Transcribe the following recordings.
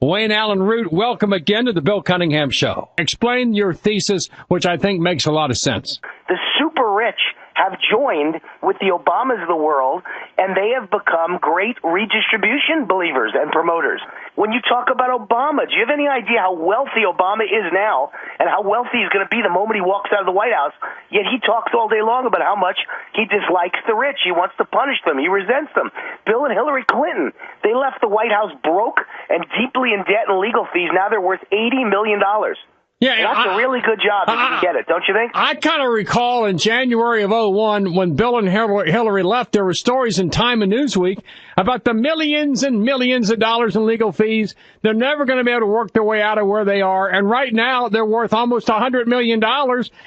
Wayne Allen Root, welcome again to the Bill Cunningham Show. Explain your thesis, which I think makes a lot of sense. The super rich have joined with the Obamas of the world, and they have become great redistribution believers and promoters. When you talk about Obama, do you have any idea how wealthy Obama is now and how wealthy he's going to be the moment he walks out of the White House? Yet he talks all day long about how much he dislikes the rich. He wants to punish them. He resents them. Bill and Hillary Clinton, they left the White House broke and deeply in debt and legal fees. Now they're worth $80 million. Yeah, that's a really good job if you can get it, don't you think? I kind of recall in January of 2001 when Bill and Hillary left, there were stories in Time and Newsweek about the millions and millions of dollars in legal fees. They're never going to be able to work their way out of where they are. And right now, they're worth almost $100 million.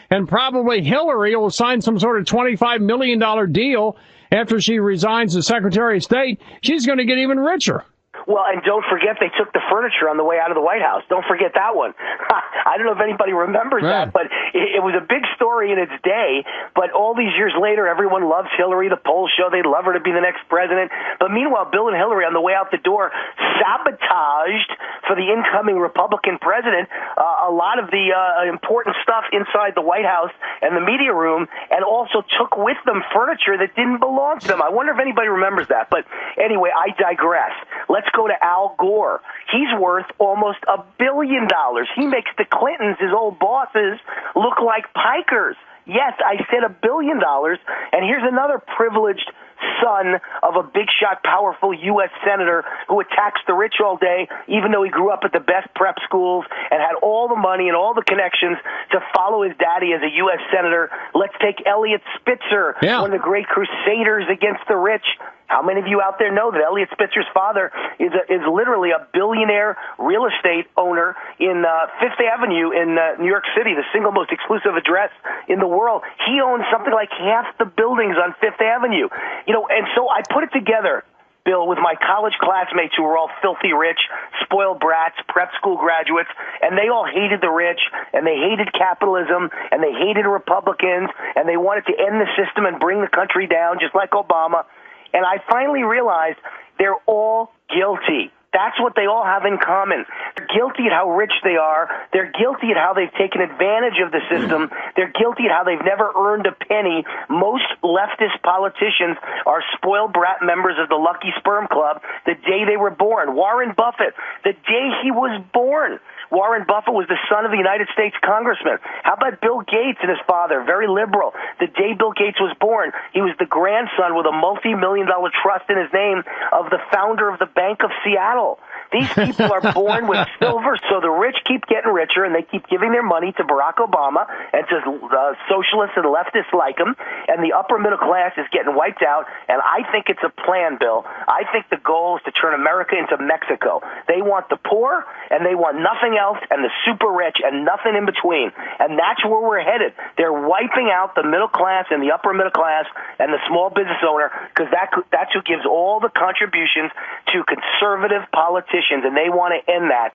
And probably Hillary will sign some sort of $25 million deal after she resigns as Secretary of State. She's going to get even richer. Well, and don't forget they took the furniture on the way out of the White House. Don't forget that one. I don't know if anybody remembers that, but it was a big story in its day. But all these years later, everyone loves Hillary. The polls show they love her to be the next president. But meanwhile, Bill and Hillary on the way out the door sabotaged for the incoming Republican president a lot of the important stuff inside the White House and the media room, and also took with them furniture that didn't belong to them. I wonder if anybody remembers that. But anyway, I digress. Let's go to Al Gore. He's worth almost $1 billion. He makes the Clintons, his old bosses, look like pikers. Yes, I said $1 billion. And here's another privileged son of a big shot, powerful U.S. senator who attacks the rich all day, even though he grew up at the best prep schools and had all the money and all the connections to follow his daddy as a U.S. senator. Let's take Eliot Spitzer, one of the great crusaders against the rich. How many of you out there know that Eliot Spitzer's father is literally a billionaire real estate owner in Fifth Avenue in New York City, the single most exclusive address in the world? He owns something like half the buildings on Fifth Avenue. You know, and so I put it together, Bill, with my college classmates who were all filthy rich, spoiled brats, prep school graduates, and they all hated the rich, and they hated capitalism, and they hated Republicans, and they wanted to end the system and bring the country down, just like Obama. And I finally realized they're all guilty. That's what they all have in common. They're guilty at how rich they are. They're guilty at how they've taken advantage of the system. They're guilty at how they've never earned a penny. Most leftist politicians are spoiled brat members of the Lucky Sperm Club the day they were born. Warren Buffett, the day he was born. Warren Buffett was the son of the United States congressman. How about Bill Gates and his father, very liberal? The day Bill Gates was born, he was the grandson with a multi-million-dollar trust in his name of the founder of the Bank of Seattle. These people are born with silver, so the rich keep getting richer, and they keep giving their money to Barack Obama and to socialists and leftists like him, and the upper middle class is getting wiped out, and I think it's a plan, Bill. I think the goal is to turn America into Mexico. They want the poor, and they want nothing else, and the super rich, and nothing in between, and that's where we're headed. They're wiping out the middle class and the upper middle class and the small business owner, because that's who gives all the contributions to conservative politicians, and they want to end that.